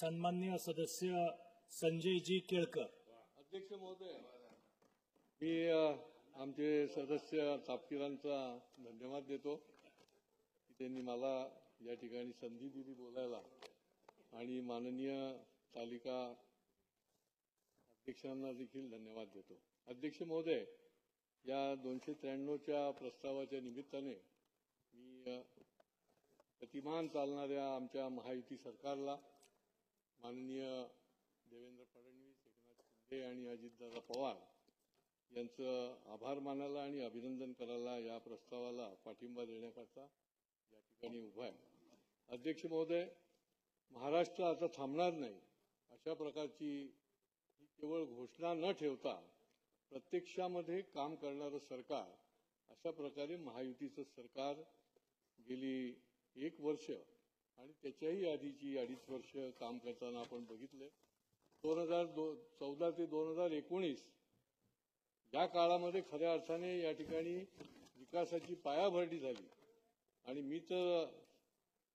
सन्माननीय सदस्य संजयजी केळकर. अध्यक्ष महोदय, मी आमचे सदस्य तापकीरांचा धन्यवाद देतो की त्यांनी मला या ठिकाणी संधी दिली बोलायला, आणि माननीय तालिका अध्यक्षांना देखील धन्यवाद देतो. अध्यक्ष महोदय, या 293च्या प्रस्तावाच्या निमित्ताने मी गतिमान चालणाऱ्या आमच्या महायुती सरकारला, माननीय देवेंद्र फडणवीस, एकनाथ शिंदे आणि अजितदादा पवार यांचं आभार मानायला आणि अभिनंदन करायला या प्रस्तावाला पाठिंबा देण्याकरता या ठिकाणी उभा आहे. अध्यक्ष महोदय, महाराष्ट्र आता थांबणार नाही अशा प्रकारची ही केवळ घोषणा न ठेवता प्रत्यक्षामध्ये काम करणारं सरकार, अशा प्रकारे महायुतीचं सरकार गेली 1 वर्ष आणि त्याच्याही आधीची 2.5 वर्ष काम करताना आपण बघितले. 2014 ते 2019 या काळामध्ये खऱ्या अर्थाने या ठिकाणी विकासाची पायाभरणी झाली. आणि मी तर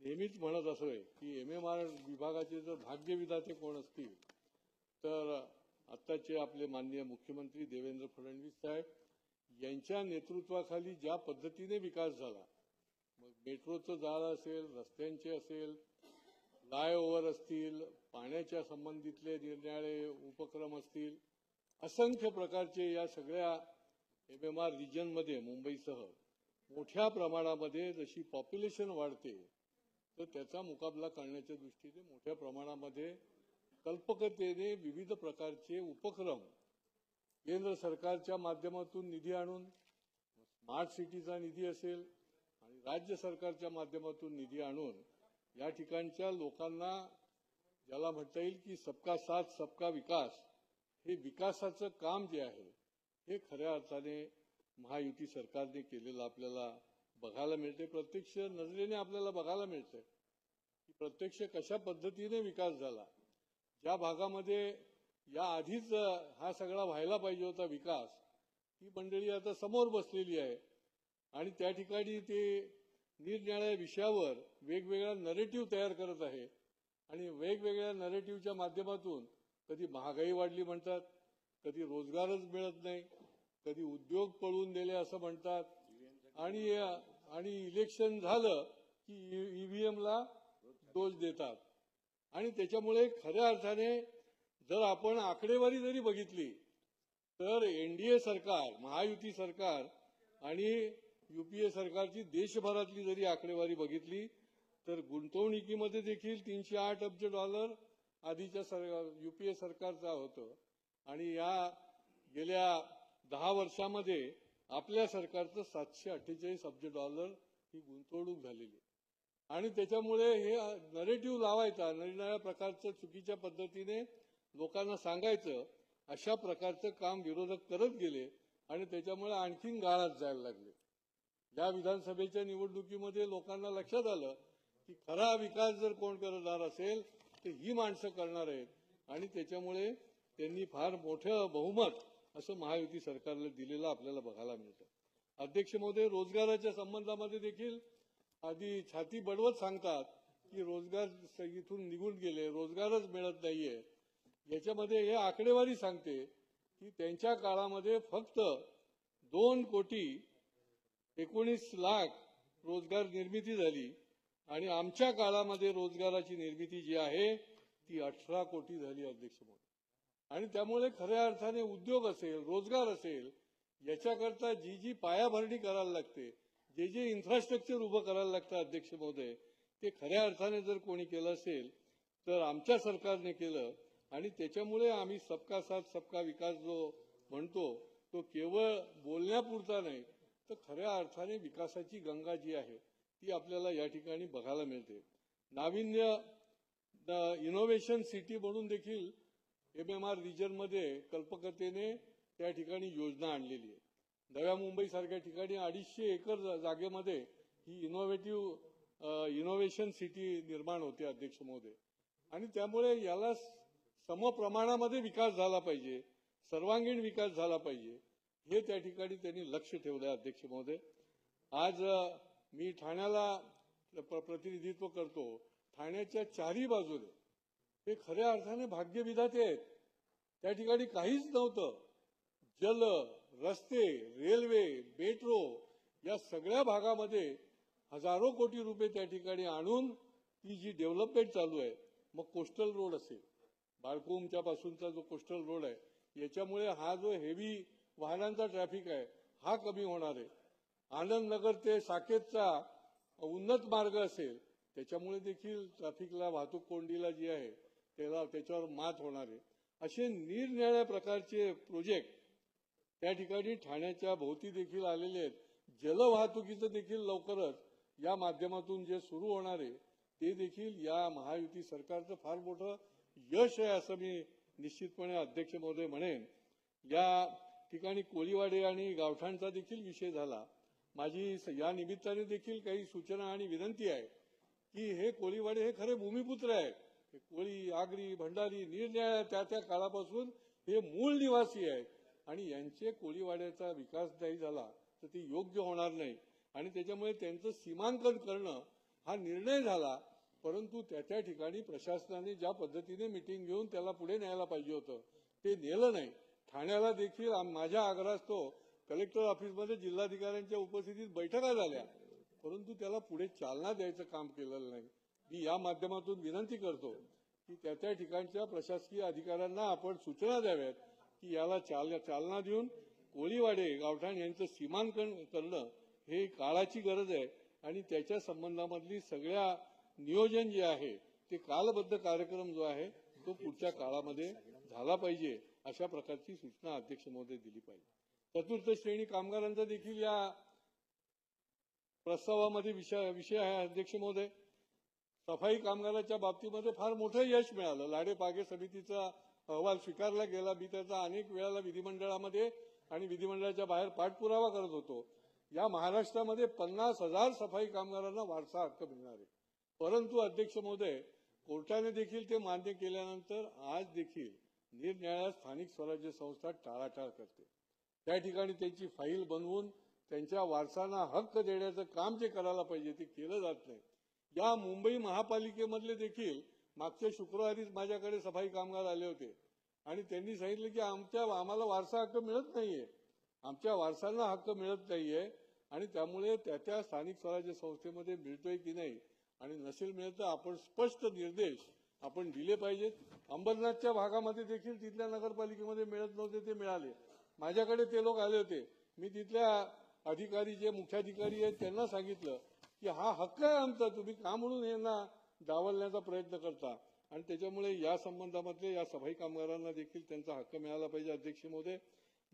नेहमीच म्हणत असोय की MMR विभागाचे जर भाग्यविधाते कोण असतील तर आत्ताचे आपले माननीय मुख्यमंत्री देवेंद्र फडणवीस साहेब यांच्या नेतृत्वाखाली ज्या पद्धतीने विकास झाला, मग मेट्रोचं जाळं असेल, रस्त्यांचे असेल, फ्लायओव्हर असतील, पाण्याच्या संबंधितले निरनिराळे उपक्रम असतील, असंख्य प्रकारचे या सगळ्या MMR रिजनमध्ये मुंबईसह मोठ्या प्रमाणामध्ये जशी पॉप्युलेशन वाढते तर त्याचा मुकाबला करण्याच्या दृष्टीने मोठ्या प्रमाणामध्ये कल्पकतेने विविध प्रकारचे उपक्रम केंद्र सरकारच्या माध्यमातून निधी आणून, स्मार्ट सिटीचा निधी असेल आणि राज्य सरकारच्या माध्यमातून निधी आणून या ठिकाणच्या लोकांना, ज्याला म्हणता येईल की सबका साथ सबका विकास, हे विकासाचं काम जे आहे हे खऱ्या अर्थाने महायुती सरकारने केलेलं आपल्याला बघायला मिळते. प्रत्यक्ष नजरेने आपल्याला बघायला मिळते की प्रत्यक्ष कशा पद्धतीने विकास झाला. ज्या भागामध्ये या आधीच हा सगळा व्हायला पाहिजे होता विकास, ही मंडळी आता समोर बसलेली आहे आणि त्या ठिकाणी ते निरनिराळ्या विषयावर वेगवेगळा नरेटिव्ह तयार करत आहे. आणि वेगवेगळ्या नरेटिव्हच्या माध्यमातून कधी महागाई वाढली म्हणतात, कधी रोजगारच मिळत नाही, कधी उद्योग पळून गेले असं म्हणतात, आणि इलेक्शन झालं की EVMला दोष देतात. आणि त्याच्यामुळे खऱ्या अर्थाने जर आपण आकडेवारी जरी बघितली तर NDA सरकार, महायुती सरकार आणि UPA सरकारची देशभरातली जरी आकडेवारी बघितली तर गुंतवणुकीमध्ये देखील $308 अब्ज आधीच्या UPA सरकारचा होतं, आणि या गेल्या 10 वर्षामध्ये आपल्या सरकारचं $748 अब्ज ही गुंतवणूक झालेली. आणि त्याच्यामुळे हे नरेटिव्ह लावायचा, निरनिराळ्या प्रकारचं चुकीच्या पद्धतीने लोकांना सांगायचं, अशा प्रकारचं काम विरोधक करत गेले आणि त्याच्यामुळे आणखीन गाळात जायला लागले. या विधानसभेच्या निवडणुकीमध्ये लोकांना लक्षात आलं की खरा विकास जर कोण करणार असेल तर ही माणसं करणार आहेत, आणि त्याच्यामुळे त्यांनी फार मोठं बहुमत असं महायुती सरकारला दिलेलं आपल्याला बघायला मिळतं. अध्यक्ष महोदय, रोजगाराच्या संबंधामध्ये देखील आधी छाती बडवत सांगतात की रोजगार इथून निघून गेले, रोजगारच मिळत नाहीये. याच्यामध्ये हे आकडेवारी सांगते की त्यांच्या काळामध्ये फक्त 2,19,00,000 रोजगार निर्मिती झाली, आणि आमच्या काळामध्ये रोजगाराची निर्मिती जी आहे ती 18 कोटी झाली. अध्यक्ष महोदय, आणि त्यामुळे खऱ्या अर्थाने उद्योग असेल, रोजगार असेल, याच्याकरता जी पायाभरणी करायला लागते, जे इन्फ्रास्ट्रक्चर उभं करायला लागतं अध्यक्ष महोदय, ते खऱ्या अर्थाने जर कोणी केलं असेल तर आमच्या सरकारने केलं. आणि त्याच्यामुळे आम्ही सबका साथ सबका विकास जो म्हणतो तो केवळ बोलण्यापुरता नाही तर खऱ्या अर्थाने विकासाची गंगा जी आहे ती आपल्याला या ठिकाणी बघायला मिळते. नाविन्य इनोव्हेशन सिटी म्हणून देखील MMR रिजनमध्ये कल्पकतेने त्या ठिकाणी योजना आणलेली आहे. नव्या मुंबई सारख्या ठिकाणी 250 एकर जागेमध्ये ही इनोव्हेशन सिटी निर्माण होते. अध्यक्ष महोदय, आणि त्यामुळे याला समप्रमाणामध्ये विकास झाला पाहिजे, सर्वांगीण विकास झाला पाहिजे, हे त्या ठिकाणी त्यांनी लक्ष ठेवलं. अध्यक्ष महोदय, आज मी ठाण्याला प्रतिनिधित्व करतो. ठाण्याच्या चारही बाजूने हे खऱ्या अर्थाने भाग्यविधाते आहेत. त्या ठिकाणी काहीच नव्हतं. जल, रस्ते, रेल्वे, मेट्रो या सगळ्या भागामध्ये हजारो कोटी रुपये त्या ठिकाणी आणून ती जी डेव्हलपमेंट चालू आहे. मग कोस्टल रोड असेल, बाळकुमच्या पासूनचा जो कोस्टल रोड आहे, याच्यामुळे हा जो हेवी वाहनांचा ट्रॅफिक आहे हा कमी होणार आहे. आनंद नगर ते साकेतचा उन्नत मार्ग असेल, त्याच्यामुळे देखील ट्रॅफिकला, वाहतूक कोंडीला जी आहे त्याच्यावर मात होणार आहे. असे निरनिराळ्या प्रकारचे प्रोजेक्ट त्या ठिकाणी ठाण्याच्या भोवती देखील आलेले आहेत. जलवाहतुकीचं देखील लवकरच या माध्यमातून जे सुरू होणार आहे ते देखील या महायुती सरकारचं फार मोठं यश आहे असं मी निश्चितपणे अध्यक्ष महोदय म्हणेन. या ठिकाणी कोळीवाडे आणि गावठाणचा देखील विषय झाला. माझी या निमित्ताने देखील काही सूचना आणि विनंती आहे की हे कोळीवाडे हे खरे भूमिपुत्र आहेत. कोळी, आगरी, भंडारी निरनिराळ्या त्या त्या काळापासून हे मूळ निवासी आहेत आणि यांचे कोळीवाड्याचा विकास नाही झाला तर ती योग्य होणार नाही. आणि त्याच्यामुळे त्यांचं सीमांकन करणं हा निर्णय झाला, परंतु त्या ठिकाणी प्रशासनाने ज्या पद्धतीने मिटिंग घेऊन त्याला पुढे न्यायला पाहिजे होतं ते नेलं नाही. ठाण्याला देखील माझ्या आग्रहास्तव कलेक्टर ऑफिसमध्ये जिल्हाधिकाऱ्यांच्या उपस्थितीत बैठका झाल्या, परंतु त्याला पुढे चालना द्यायचं काम केलेलं नाही. मी या माध्यमातून विनंती करतो की त्या ठिकाणच्या प्रशासकीय अधिकाऱ्यांना आपण सूचना द्याव्यात की याला चालना देऊन कोळीवाडे, गावठाण यांचं सीमांकन करणं हे काळाची गरज आहे आणि त्याच्या संबंधामधली सगळ्या नियोजन जे आहे ते कालबद्ध कार्यक्रम जो आहे तो पुढच्या काळामध्ये झाला पाहिजे, अशा प्रकारची सूचना अध्यक्ष महोदय दिली पाहिजे. चतुर्थ श्रेणी कामगारांचा देखील या प्रस्तावामध्ये विषय आहे अध्यक्ष महोदय. सफाई कामगाराच्या बाबतीमध्ये फार मोठं यश मिळालं. लाडेपागे समितीचा अहवाल स्वीकारला गेला. मी त्याचा अनेक वेळाला विधिमंडळामध्ये आणि विधिमंडळाच्या बाहेर पाठपुरावा करत होतो. या महाराष्ट्रामध्ये 50,000 सफाई कामगारांना वारसा हक्क मिळणार आहे. परंतु अध्यक्ष महोदय, कोर्टाने देखील ते मान्य केल्यानंतर आज देखील निरनिराळ्या स्थानिक स्वराज्य संस्था टाळाटाळ करते. त्या ठिकाणी त्यांची फाईल बनवून त्यांच्या वारसांना हक्क देण्याचं काम जे करायला पाहिजे ते केलं जात नाही. या मुंबई महापालिकेमधले देखील मागच्या शुक्रवारीच माझ्याकडे सफाई कामगार आले होते आणि त्यांनी सांगितलं की आम्हाला वारसा हक्क मिळत नाहीये, आमच्या वारसांना हक्क मिळत नाहीये आणि त्यामुळे त्या स्थानिक स्वराज्य संस्थेमध्ये मिळतोय की नाही आणि नसेल मिळत तर आपण स्पष्ट निर्देश आपण दिले पाहिजेत. अंबरनाथच्या भागामध्ये देखील तिथल्या नगरपालिकेमध्ये मिळत नव्हते, ते मिळाले. माझ्याकडे ते लोक आले होते. मी तिथल्या अधिकारी जे मुख्याधिकारी आहेत त्यांना सांगितलं की हा हक्क आहे आमचा, तुम्ही का म्हणून यांना डावलण्याचा प्रयत्न करता. आणि त्याच्यामुळे या संबंधामध्ये या सफाई कामगारांना देखील त्यांचा हक्क मिळाला पाहिजे. अध्यक्ष महोदय,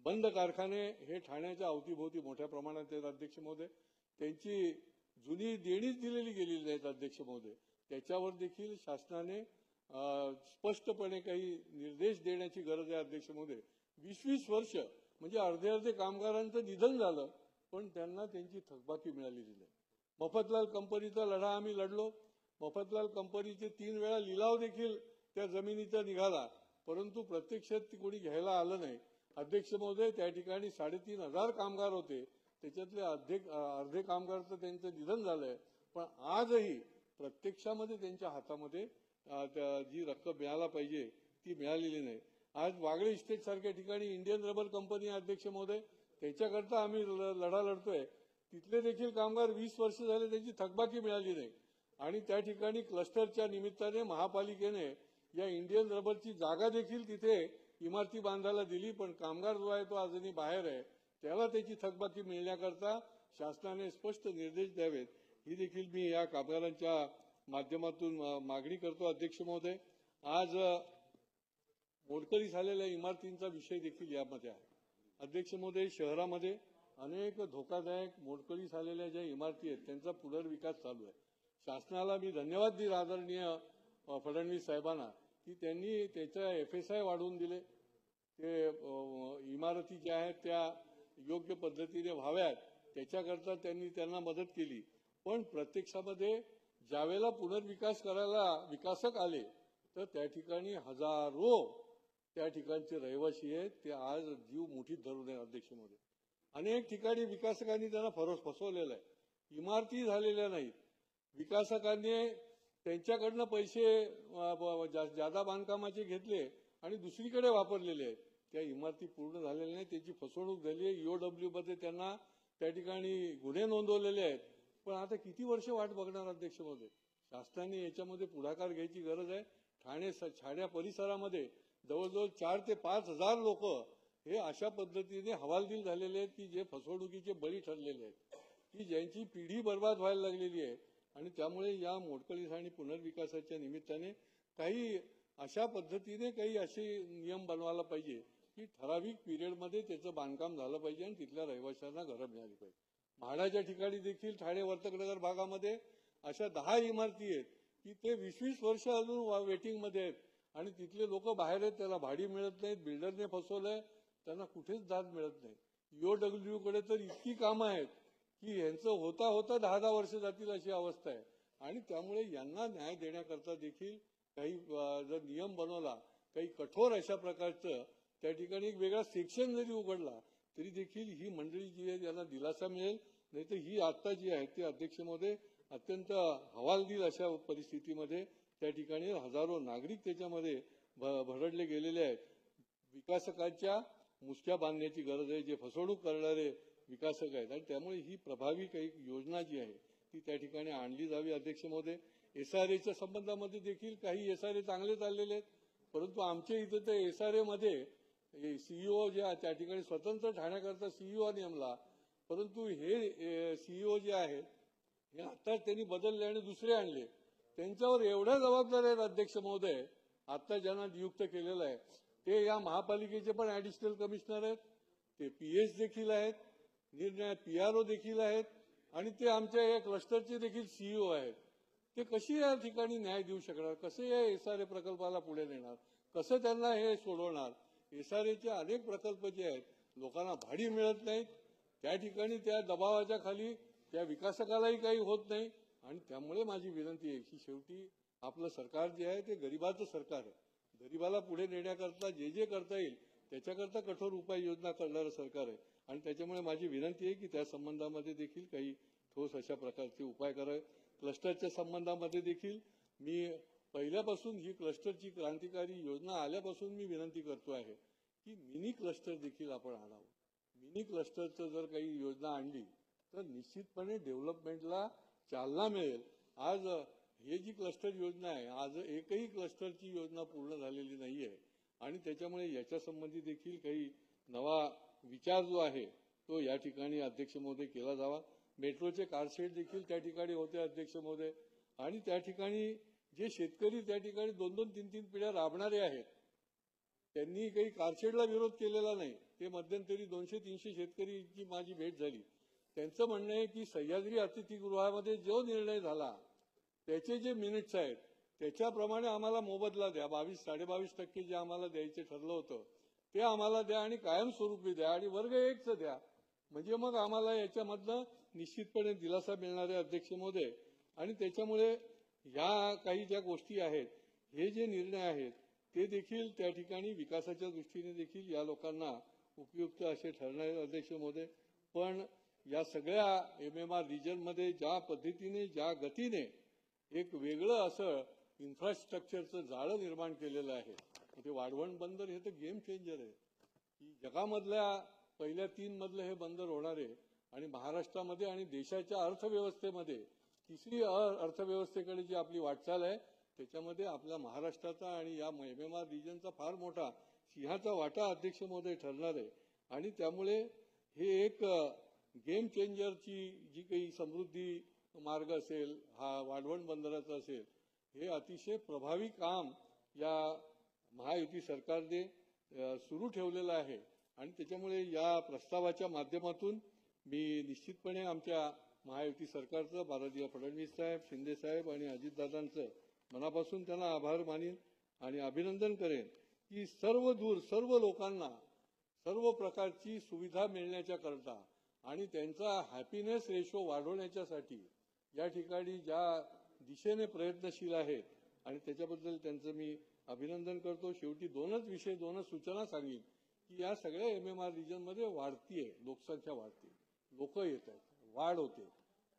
बंद कारखाने हे ठाण्याच्या अवतीभोवती मोठ्या प्रमाणात आहेत अध्यक्ष महोदय. त्यांची जुनी देणीच दिलेली गेलेली नाहीत अध्यक्ष महोदय. त्याच्यावर देखील शासनाने स्पष्टपणे काही निर्देश देण्याची गरज आहे अध्यक्ष महोदय. 20-20 वर्ष म्हणजे अर्धे कामगारांचं निधन झालं पण त्यांना त्यांची थकबाकी मिळालेली नाही. मफतलाल कंपनीचा लढा आम्ही लढलो. मफतलाल कंपनीचे 3 वेळा लिलाव देखील त्या जमिनीचा निघाला, परंतु प्रत्यक्षात ती कोणी घ्यायला आलं नाही. अध्यक्ष महोदय, त्या ठिकाणी 3,500 कामगार होते, त्याच्यातले अर्धे कामगारचं त्यांचं निधन झालंय, पण आजही प्रत्यक्षामध्ये त्यांच्या हातामध्ये जी रक्कम मिळायला पाहिजे ती मिळालेली नाही. आज वागळे इस्टेट सारख्या ठिकाणी इंडियन रबर कंपनी अध्यक्ष महोदय, त्याच्याकरता आम्ही लढा लढतोय. तिथले देखील कामगार 20 वर्ष झाले त्यांची थकबाकी मिळाली नाही आणि त्या ठिकाणी क्लस्टरच्या निमित्ताने महापालिकेने या इंडियन रबरची जागा देखील तिथे इमारती बांधायला दिली, पण कामगार जो आहे तो अजूनही बाहेर आहे. त्याला त्याची थकबाकी मिळण्याकरता शासनाने स्पष्ट निर्देश द्यावेत, ही देखील मी या कामगारांच्या माध्यमातून मागणी करतो अध्यक्ष महोदय. आज मोडकळी झालेल्या इमारतींचा विषय देखील यामध्ये आहे अध्यक्ष महोदय. शहरामध्ये अनेक धोकादायक मोडकळी झालेल्या ज्या इमारती आहेत त्यांचा पुनर्विकास चालू आहे. शासनाला मी धन्यवाद देईल आदरणीय फडणवीस साहेबांना की त्यांनी त्याच्या FSI वाढवून दिले. ते इमारती ज्या आहेत त्या योग्य पद्धतीने व्हाव्यात त्याच्याकरता त्यांनी त्यांना मदत केली. पण प्रत्यक्षामध्ये ज्यावेळेला पुनर्विकास करायला विकासक आले तर त्या ठिकाणी हजारो त्या ठिकाणचे रहिवासी आहेत ते आज जीव मुठीत धरून आहे अध्यक्ष महोदय. अनेक ठिकाणी विकासकांनी त्यांना फसवलेलं आहे. इमारती झालेल्या नाहीत. विकासकांनी त्यांच्याकडनं पैसे जादा बांधकामाचे घेतले आणि दुसरीकडे वापरलेले आहेत. त्या इमारती पूर्ण झालेल्या नाही, त्याची फसवणूक झाली आहे. ईओडब्ल्यू मध्ये त्यांना त्या ठिकाणी गुन्हे नोंदवलेले आहेत. पण आता किती वर्ष वाट बघणार अध्यक्ष महोदय? शासनाने याच्यामध्ये पुढाकार घ्यायची गरज आहे. ठाण्या परिसरामध्ये जवळजवळ 4,000 ते 5,000 लोक हे अशा पद्धतीने हवालदिल झालेले आहेत की जे फसवणुकीचे बळी ठरलेले आहेत, की ज्यांची पिढी बर्बाद व्हायला लागलेली आहे. आणि त्यामुळे या मोडकळीस आणि पुनर्विकासाच्या निमित्ताने काही अशा पद्धतीने काही असे नियम बनवायला पाहिजे की ठराविक पिरियडमध्ये त्याचं बांधकाम झालं पाहिजे आणि तिथल्या रहिवाशांना घरं मिळाली पाहिजे. म्हाडाच्या ठिकाणी देखील ठाणे वर्तकनगर भागामध्ये अशा 10 इमारती आहेत की ते 20-20 वर्ष अजून वेटिंगमध्ये आहेत आणि तिथले लोक बाहेर आहेत, त्याला भाडी मिळत नाहीत, बिल्डरने फसवलंय, त्यांना कुठेच दाद मिळत नाही. ईओडब्ल्यू कडे तर इतकी कामं आहेत की यांचं होता होता 10-10 वर्ष जातील अशी अवस्था आहे. आणि त्यामुळे यांना न्याय देण्याकरता देखील काही जर नियम बनवला, काही कठोर अशा प्रकारचं त्या ठिकाणी एक वेगळा सेक्शन जरी उघडला तरी देखील ही मंडळी जी आहे यांना दिलासा मिळेल. नाही तर ही आता जी आहे ते अध्यक्ष महोदय अत्यंत हवालदिल अशा परिस्थितीमध्ये त्या ठिकाणी हजारो नागरिक त्याच्यामध्ये भरडले गेलेले आहेत. विकासकांच्या मुसक्या बांधण्याची गरज आहे, जे फसवणूक करणारे विकासक आहेत. आणि त्यामुळे ही प्रभावी काही योजना जी आहे ती त्या ठिकाणी आणली जावी. अध्यक्ष महोदय, एसआरएच्या संबंधामध्ये देखील काही एसआरए चांगले चाललेले आहेत, परंतु आमच्या इथं ते एसआरए मध्ये सीईओ जे त्या ठिकाणी स्वतंत्र ठाण्याकरता सीईओ नेमला, परंतु हे सीईओ जे आहेत हे आता त्यांनी बदलले आणि दुसरे आणले. त्यांच्यावर एवढ्या जबाबदाऱ्या आहेत अध्यक्ष महोदय, आता ज्यांना नियुक्त केलेलं आहे ते या महापालिकेचे पण ऍडिशनल कमिशनर आहेत, ते पीएस देखील आहेत, निर्णय पीआरओ देखील आहेत आणि ते आमच्या या क्लस्टरचे देखील सीईओ आहेत. ते कशी या ठिकाणी न्याय देऊ शकणार? कसे या एसआरए प्रकल्पाला पुढे नेणार? कसं त्यांना हे सोडवणार? एसआरएचे अनेक प्रकल्प जे आहेत लोकांना भाडी मिळत नाहीत, त्या ठिकाणी त्या दबावाच्या खाली त्या विकासकालाही काही होत नाही. आणि त्यामुळे माझी विनंती आहे की शेवटी आपलं सरकार जे आहे ते गरिबाचं सरकार आहे. गरिबाला पुढे नेण्याकरता जे जे करता येईल त्याच्याकरता कठोर उपाययोजना करणारं सरकार आहे. आणि त्याच्यामुळे माझी विनंती आहे की त्या संबंधामध्ये देखील काही ठोस अशा प्रकारचे उपाय करावे. क्लस्टरच्या संबंधामध्ये देखील मी पहिल्यापासून ही क्लस्टरची क्रांतिकारी योजना आल्यापासून मी विनंती करतो आहे की मिनी क्लस्टर देखील आपण आणावं. मिनी क्लस्टरचं जर काही योजना आणली तर निश्चितपणे डेव्हलपमेंटला चालना मिळेल. आज हे जी क्लस्टर योजना आहे, आज एकही क्लस्टरची योजना पूर्ण झालेली नाहीये आणि त्याच्यामुळे याच्या संबंधी देखील काही नवा विचार जो आहे तो या ठिकाणी अध्यक्ष महोदय केला जावा. मेट्रोचे कारशेड देखील त्या ठिकाणी होते अध्यक्ष महोदय. आणि त्या ठिकाणी जे शेतकरी त्या ठिकाणी 2-2, 3-3 पिढ्या राबणारे आहेत त्यांनी काही कारशेडला विरोध केलेला नाही. ते मध्यंतरी 200-300 शेतकरीची माझी भेट झाली. त्यांचं म्हणणं आहे की सह्याद्री अतिथीगृहामध्ये जो निर्णय झाला त्याचे जे मिनिट्स आहेत त्याच्याप्रमाणे आम्हाला मोबदला द्या. 22-22.5% जे आम्हाला द्यायचे ठरलं होतं ते आम्हाला द्या आणि कायमस्वरूपी द्या आणि वर्ग 1चं द्या. म्हणजे मग आम्हाला याच्यामधनं निश्चितपणे दिलासा मिळणार आहे अध्यक्ष महोदय. आणि त्याच्यामुळे ह्या काही ज्या गोष्टी आहेत, हे जे निर्णय आहेत ते देखील त्या ठिकाणी विकासाच्या दृष्टीने देखील या लोकांना उपयुक्त असे ठरणार आहेत अध्यक्ष महोदय. पण या सगळ्या MMR रिजनमध्ये ज्या पद्धतीने ज्या गतीने एक वेगळं असं इन्फ्रास्ट्रक्चरचं जाळं निर्माण केलेलं आहे, ते वाढवण बंदर हे तर गेम चेंजर आहे की जगामधल्या पहिल्या 3 मधलं हे बंदर होणार आहे. आणि महाराष्ट्रामध्ये आणि देशाच्या अर्थव्यवस्थेमध्ये तिसरी अर्थव्यवस्थेकडे जी आपली वाटचाल आहे त्याच्यामध्ये आपल्या महाराष्ट्राचा आणि या MMR रिजनचा फार मोठा सिंहाचा वाटा अध्यक्ष महोदय ठरणार आहे. आणि त्यामुळे हे एक गेम चेंजरची जी काही समृद्धी मार्ग असेल, हा वाढवण बंदराचा असेल, हे अतिशय प्रभावी काम या महायुती सरकारने सुरू ठेवलेलं आहे. आणि त्याच्यामुळे या प्रस्तावाच्या माध्यमातून मी निश्चितपणे आमच्या महायुती सरकारचं, भारतीय फडणवीस साहेब, शिंदे साहेब आणि अजितदादांचं मनापासून त्यांना आभार मानीन आणि अभिनंदन करेन की सर्व लोकांना सर्व प्रकारची सुविधा मिळण्याच्या करता आणि त्यांचा हॅपीनेस रेशो वाढवण्याच्यासाठी या ठिकाणी ज्या दिशेने प्रयत्नशील आहेत आणि त्याच्याबद्दल त्यांचं मी अभिनंदन करतो. शेवटी 2 सूचना सांगेन की या सगळ्या MMR रिजनमध्ये वाढतीये लोकसंख्या, वाढते, लोक येत आहेत, वाढ होते,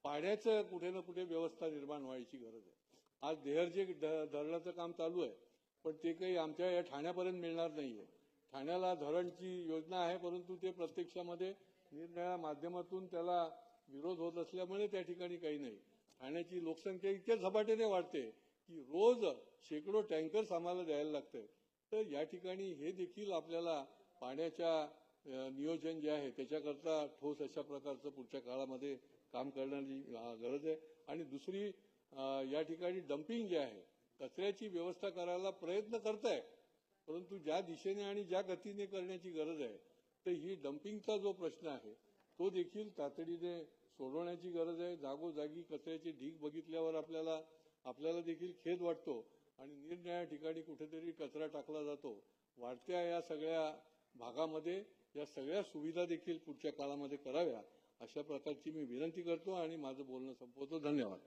पाण्याचं कुठे ना कुठे व्यवस्था निर्माण व्हायची गरज आहे. आज देहरचे धरणाचं काम चालू आहे, पण ते काही आमच्या या ठाण्यापर्यंत मिळणार नाहीये. ठाण्याला धरणची योजना आहे, परंतु ते प्रत्यक्षामध्ये निरनिराळ्या माध्यमातून त्याला विरोध होत असल्यामुळे त्या ठिकाणी काही नाही. ठाण्याची लोकसंख्या इतक्या झपाट्याने वाढते की रोज शेकडो टँकर्स आम्हाला द्यायला लागतंय. तर या ठिकाणी हे देखील आपल्याला पाण्याच्या नियोजन जे आहे त्याच्याकरता ठोस अशा प्रकारचं पुढच्या काळामध्ये काम करण्याची गरज आहे. आणि दुसरी या ठिकाणी डम्पिंग जे आहे, कचऱ्याची व्यवस्था करायला प्रयत्न करताय, परंतु ज्या दिशेने आणि ज्या गतीने करण्याची गरज आहे, तर ही डम्पिंगचा जो प्रश्न आहे तो देखील तातडीने सोडवण्याची गरज आहे. जागोजागी कचऱ्याचे ढीग बघितल्यावर आपल्याला देखील खेद वाटतो आणि निरनिराळ्या ठिकाणी कुठेतरी कचरा टाकला जातो. वाढत्या या सगळ्या भागामध्ये या सगळ्या सुविधा देखील पुढच्या काळामध्ये कराव्या, अशा प्रकारची मी विनंती करतो आणि माझं बोलणं संपवतो. धन्यवाद.